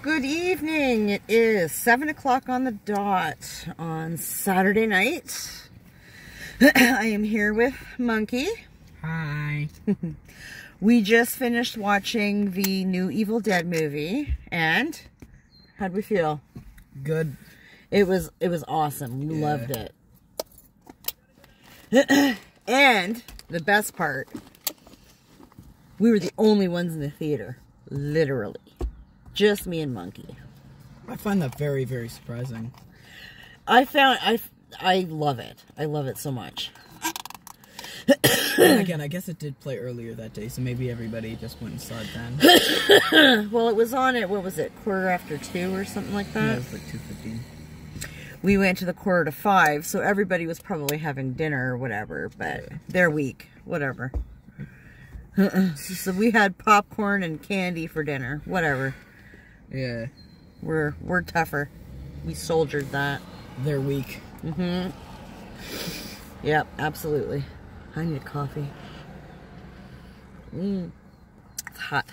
Good evening. It is 7 o'clock on the dot on Saturday night. I am here with Monkey. Hi. We just finished watching the new Evil Dead movie, and how'd we feel? Good. It was awesome. We loved it. And the best part, we were the only ones in the theater. Literally. Just me and Monkey. I find that very, very surprising. I love it. I love it so much. And again, I guess it did play earlier that day, so maybe everybody just went and saw it then. Well, it was on at, what was it, 2:45 or something like that? Yeah, it was like 2:15. We went to the 4:45, so everybody was probably having dinner or whatever, but they're weak. Whatever. So we had popcorn and candy for dinner. Whatever. Yeah. We're tougher. We soldiered that. They're weak. Mm-hmm. Yep, absolutely. I need a coffee. It's hot.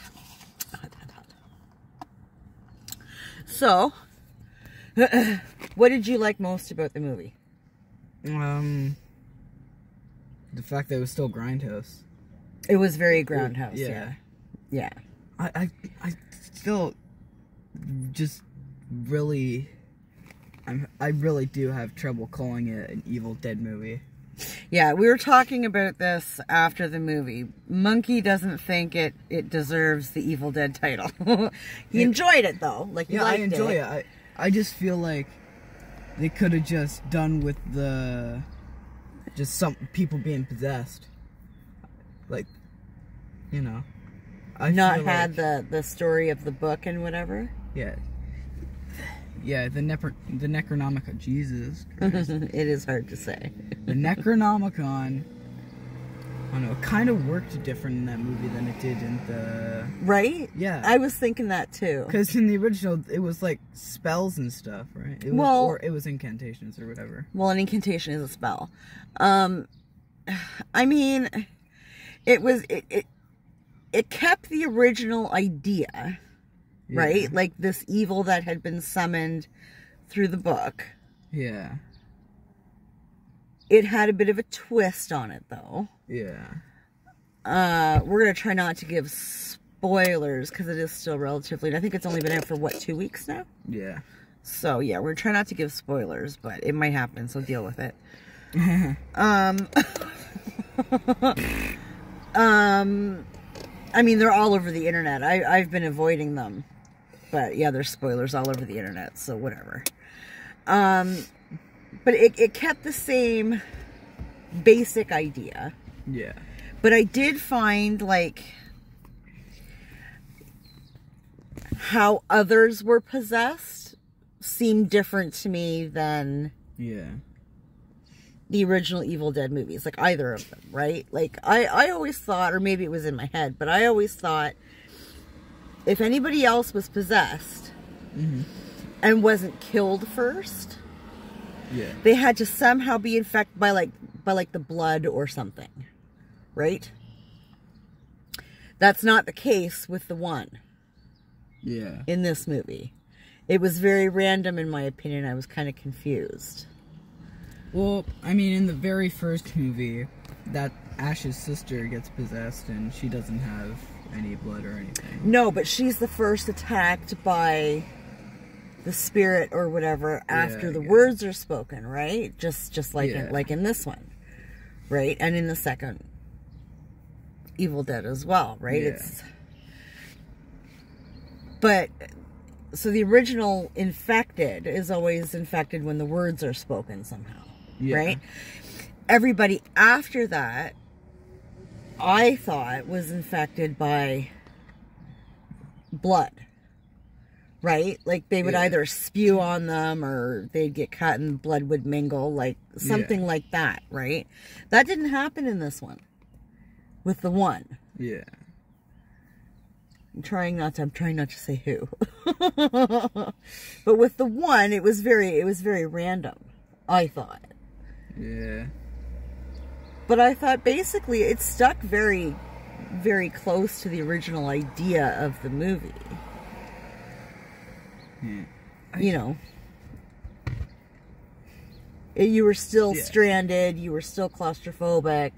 Hot. So, what did you like most about the movie? The fact that it was still Grindhouse. It was very Grindhouse. Yeah. I still just really, I really do have trouble calling it an Evil Dead movie. Yeah, we were talking about this after the movie. Monkey doesn't think it deserves the Evil Dead title. He enjoyed it though. Like, yeah, I enjoy it. I just feel like they could have just done with just some people being possessed. Like, you know. Not had the story of the book and whatever. Yeah. Yeah, the Necronomicon. Jesus Christ. It is hard to say. The Necronomicon, I don't know, it kind of worked different in that movie than it did in the... Right? Yeah. I was thinking that too. Because in the original, it was like spells and stuff, right? Or it was incantations or whatever. Well, an incantation is a spell. I mean, it kept the original idea, right? Yeah. Like this evil that had been summoned through the book. Yeah. It had a bit of a twist on it, though. Yeah. We're going to try not to give spoilers, because it is still relatively... I think it's only been out for, what, 2 weeks now? Yeah. So, yeah, we're trying not to give spoilers, but it might happen, so deal with it. I mean, they're all over the internet. I've been avoiding them. But, yeah, there's spoilers all over the internet, so whatever. But it kept the same basic idea. Yeah. But I did find, like, how others were possessed seemed different to me than... Yeah. The original Evil Dead movies, like either of them, right? Like, I always thought, or maybe it was in my head, but I always thought if anybody else was possessed and wasn't killed first, they had to somehow be infected by like the blood or something, right? That's not the case with the one. Yeah. In this movie. It was very random, in my opinion. I was kind of confused. Well, I mean, in the very first movie, that Ash's sister gets possessed and she doesn't have any blood or anything. No, but she's the first attacked by the spirit or whatever after the words are spoken, right? Just like in this one, right? And in the second Evil Dead as well, right? Yeah. But so the original infected is always infected when the words are spoken somehow. Yeah. Right? Everybody after that, I thought, was infected by blood. Right? Like, they would either spew on them or they'd get cut and blood would mingle. Like, something like that, right? That didn't happen in this one. With the one. Yeah. I'm trying not to say who. But with the one, it was very random, I thought. Yeah. But I thought basically it stuck very, very close to the original idea of the movie. Yeah. You know. You were still Yeah. stranded. You were still claustrophobic.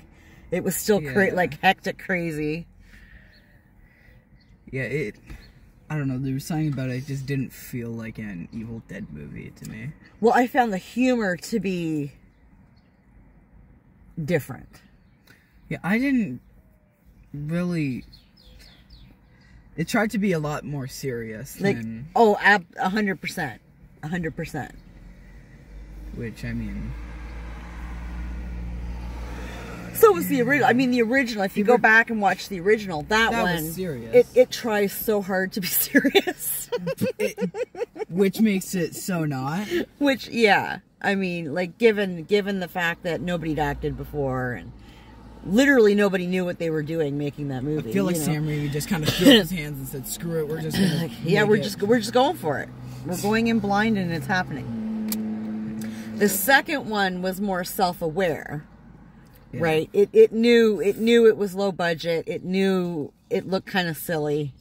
It was still Yeah. like hectic crazy. Yeah, I don't know, there was something about it, it just didn't feel like an Evil Dead movie to me. Well, I found the humor to be different. Yeah, I didn't really... It tried to be a lot more serious Like, than... 100%. 100%. Which, I mean... So was the original. I mean, the original, if you go back and watch the original, that one... was serious. It tries so hard to be serious. Which makes it so not. Which, yeah. I mean, like, given the fact that nobody'd acted before, and literally nobody knew what they were doing making that movie. I feel like Sam Raimi just kind of threw up his hands and said, screw it, we're just gonna we're just going for it. We're going in blind and it's happening. The second one was more self-aware. Yeah. Right? It knew it was low budget. It knew it looked kind of silly.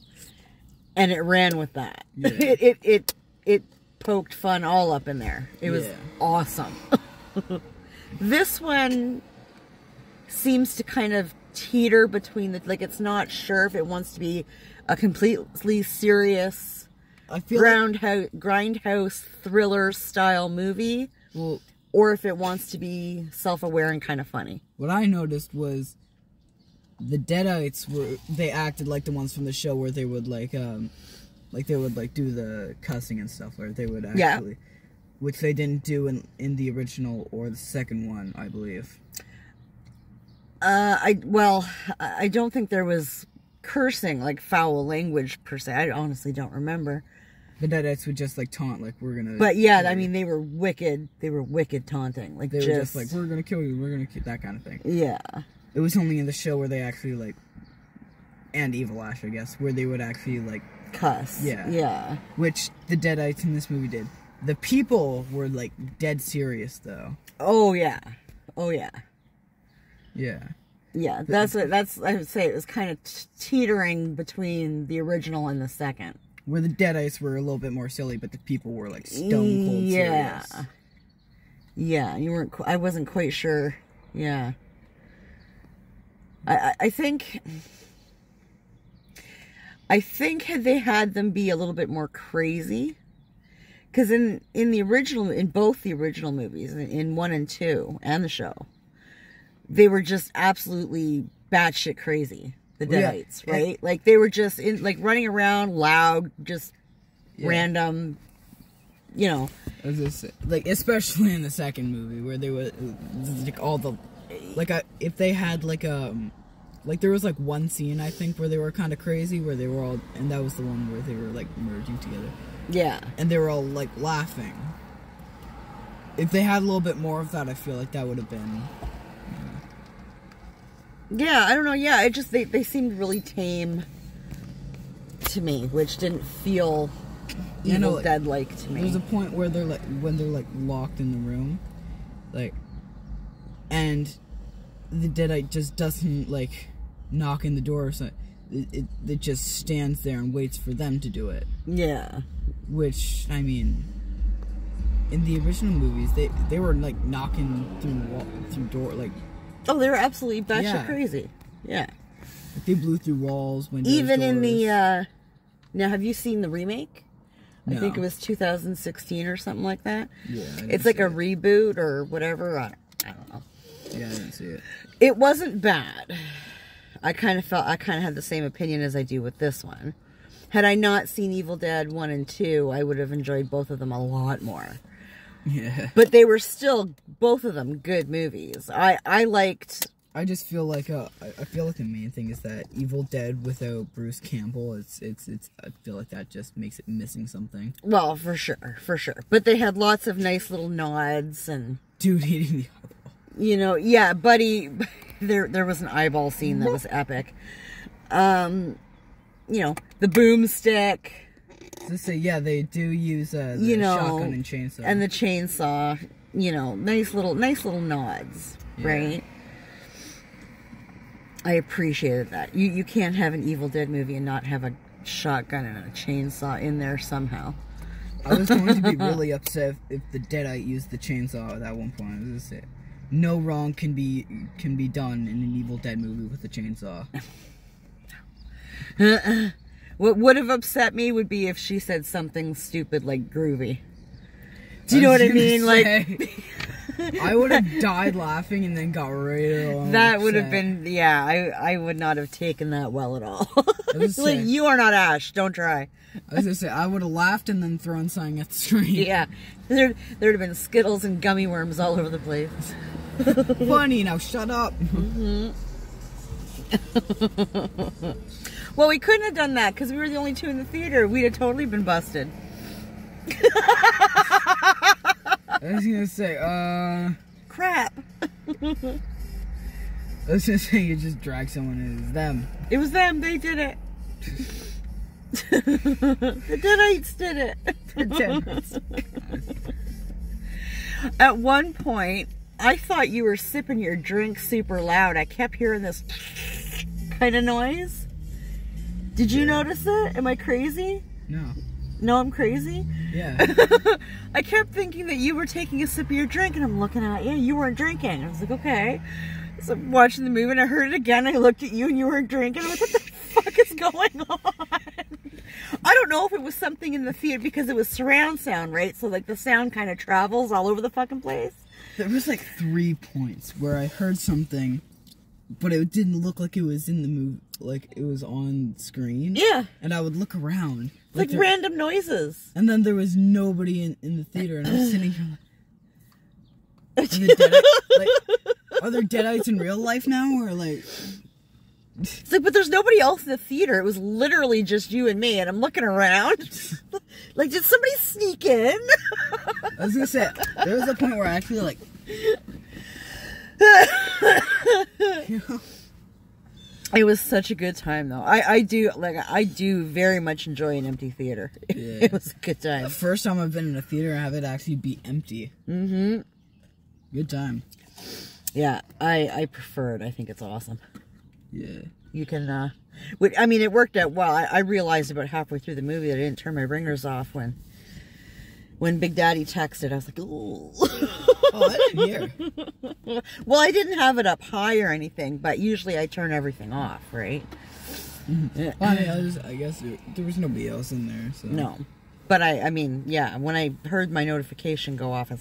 And it ran with that. Yeah. It poked fun all up in there. It was awesome. This one seems to kind of teeter between the, like, it's not sure if it wants to be a completely serious I feel grindhouse thriller style movie, well, or if it wants to be self-aware and kind of funny. what I noticed was the Deadites they acted like the ones from the show where they would they would do the cussing and stuff, where they would actually, which they didn't do in the original or the second one, I believe. I don't think there was cursing, like foul language per se. I honestly don't remember. The Deadites would just taunt, like, we're gonna. But yeah, I mean, they were wicked. They were wicked taunting. Like, they were just like, we're gonna kill you. We're gonna kill, that kind of thing. Yeah. It was only in the show where they actually and Evil Ash, I guess, where they would actually cuss. Yeah. Yeah. Which the Deadites in this movie did. The people were dead serious though. Oh yeah. Oh yeah. Yeah. Yeah. I would say it was kind of teetering between the original and the second. Where the Deadites were a little bit more silly, but the people were stone cold serious. Yeah. I wasn't quite sure. Yeah. I think had they had them be a little bit more crazy, because in both the original movies, in 1 and 2 and the show, they were just absolutely batshit crazy. The Deadites, right? Like, they were just running around loud, just random, especially in the second movie where they were all the if they had there was one scene, I think, where they were kind of crazy, where they were all, and that was the one where they were merging together. Yeah. And they were all laughing. If they had a little bit more of that, I feel like that would have been. Yeah, I don't know. Yeah, it just they seemed really tame to me, which didn't feel Evil Dead like to me. There's a point where they're when they're locked in the room, and the Deadite just doesn't knock in the door or something. It just stands there and waits for them to do it. Yeah. Which, I mean, in the original movies, they were knocking through door Oh, they were absolutely batshit crazy. Yeah. They blew through walls, windows, even doors. in the now, have you seen the remake? No. I think it was 2016 or something like that. Yeah. It's like a reboot or whatever. I don't know. Yeah, I didn't see it. It wasn't bad. I kind of had the same opinion as I do with this one. Had I not seen Evil Dead 1 and 2, I would have enjoyed both of them a lot more. Yeah. But they were still, both of them, good movies. I liked... I just feel I feel like the main thing is that Evil Dead without Bruce Campbell, it's I feel like that just makes it missing something. Well, for sure. But they had lots of nice little nods and... Dude eating the eyeball. Yeah, Buddy... There was an eyeball scene that was epic. The boomstick... To say, yeah, they do use the shotgun and chainsaw. And the chainsaw, nice little nods, right? I appreciated that. You can't have an Evil Dead movie and not have a shotgun and a chainsaw in there somehow. I was going to be really upset if the Deadite used the chainsaw at that one point. I was gonna say, no wrong can be done in an Evil Dead movie with a chainsaw. What would have upset me would be if she said something stupid like groovy. Do you know what I mean? Like, I would have died laughing and then got right on. That would have been, yeah, I would not have taken that well at all. Like, you are not Ash, don't try. I was gonna say, I would have laughed and then thrown something at the screen. Yeah, there'd have been Skittles and gummy worms all over the place. Funny, now shut up. Mm-hmm. Well, we couldn't have done that because we were the only two in the theater. We'd have totally been busted. I was gonna say, crap. I was gonna say, you just drag someone in. It was them. It was them. They did it. The Deadites did it. The Deadites. At one point, I thought you were sipping your drink super loud. I kept hearing this kind of noise. Did you notice it? Am I crazy? No. No, I'm crazy? Yeah. I kept thinking that you were taking a sip of your drink, and I'm looking at you. You weren't drinking. I was like, okay. So I'm watching the movie, and I heard it again. I looked at you, and you weren't drinking. I'm like, what the fuck is going on? I don't know if it was something in the theater, because it was surround sound, right? So, like, the sound kind of travels all over the fucking place. There was, like, 3 points where I heard something, but it didn't look like it was in the movie, like it was on screen. Yeah. And I would look around. Like random noises. And then there was nobody in the theater, and I was sitting here like, are there Deadites in real life now, or like... It's like, but there's nobody else in the theater. It was literally just you and me, and I'm looking around. Like, did somebody sneak in? I was gonna say, there was a point where I actually, like... You know? It was such a good time, though. I do very much enjoy an empty theater. Yeah. It was a good time. The first time I've been in a theater and have it actually be empty. Mm-hmm. Good time. Yeah, I prefer it. I think it's awesome. Yeah. You can, I mean, it worked out well. I realized about halfway through the movie that I didn't turn my ringers off when Big Daddy texted. I was like, ooh. Oh, I didn't hear. Well, I didn't have it up high or anything, but usually I turn everything off, right? Well, I guess there was nobody else in there, so. No. But I mean, yeah, when I heard my notification go off, I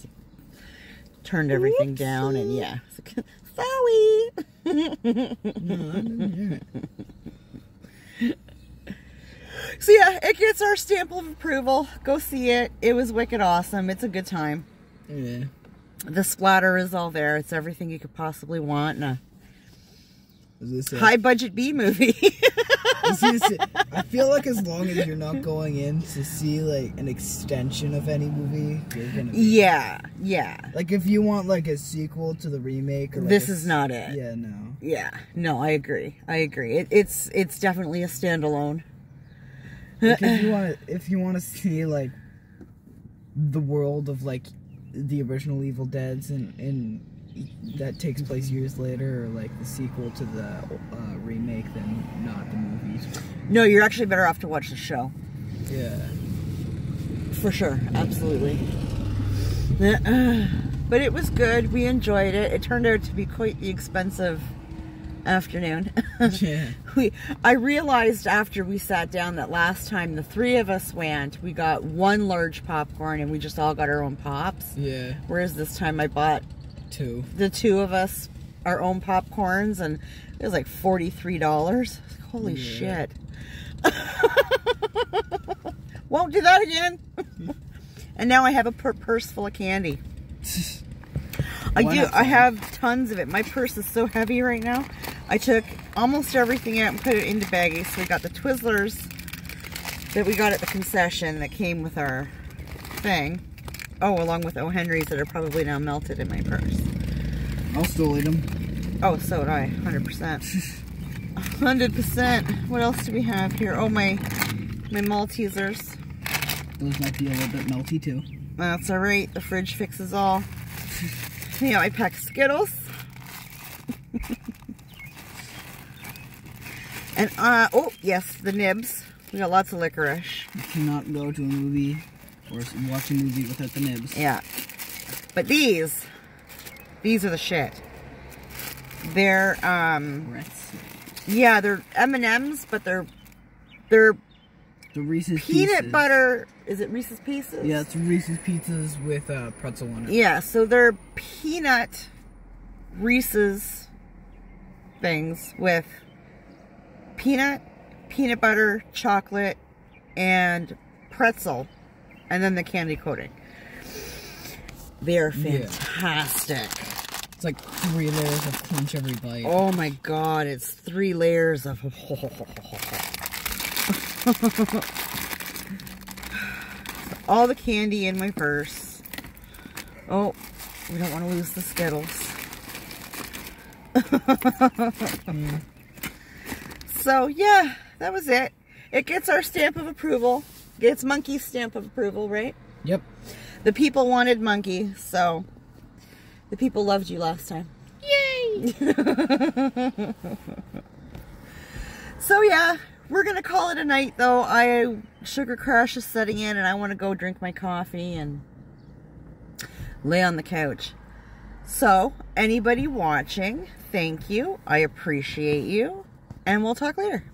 turned everything down, and yeah. Sorry. No, I didn't hear it. So yeah, it gets our stamp of approval. Go see it. It was wicked awesome. It's a good time. Yeah. The splatter is all there. It's everything you could possibly want in a high budget B movie. I feel like as long as you're not going in to see like an extension of any movie, you're gonna be yeah. Like if you want like a sequel to the remake or like this is not it. Yeah, no. Yeah. No, I agree. It's definitely a standalone. Like if you want to see like the world of like the original Evil Deads and that takes place years later, or like the sequel to the remake, then not the movies. No, you're actually better off to watch the show. Yeah. For sure. Absolutely. But it was good. We enjoyed it. It turned out to be quite the expensive afternoon. Yeah. I realized after we sat down that last time the three of us went, we got one large popcorn and we just all got our own pops. Yeah. Whereas this time I bought the two of us our own popcorns, and it was like $43. Holy shit. Won't do that again. And now I have a purse full of candy. I have tons of it. My purse is so heavy right now. I took almost everything out and put it into baggies. So we got the Twizzlers that we got at the concession that came with our thing. Oh, along with O. Henry's that are probably now melted in my purse. I'll still eat them. Oh, so would I. 100%. 100%. What else do we have here? Oh, my Maltesers. Those might be a little bit melty too. That's alright. The fridge fixes all. Yeah, I pack Skittles. And, oh, yes, the nibs. We got lots of licorice. You cannot go to a movie Or watch a movie without the nibs. Yeah. But these are the shit. They're, yeah, they're M&Ms, but they're the Reese's peanut Pieces. butter. Is it Reese's Pieces? Yeah, it's Reese's Pieces with pretzel on it. Yeah, so they're peanut Reese's things with peanut butter, chocolate, and pretzel, and then the candy coating. They're fantastic. Yeah. It's like 3 layers of crunch every bite. Oh my god, it's 3 layers of... All the candy in my purse. Oh, we don't want to lose the Skittles. So, yeah, that was it. It gets our stamp of approval. Gets Monkey's stamp of approval, right? Yep. The people wanted Monkey, so the people loved you last time. Yay! So, yeah, we're going to call it a night, though. Sugar crash is setting in, and I want to go drink my coffee and lay on the couch. So, anybody watching, thank you. I appreciate you. And we'll talk later.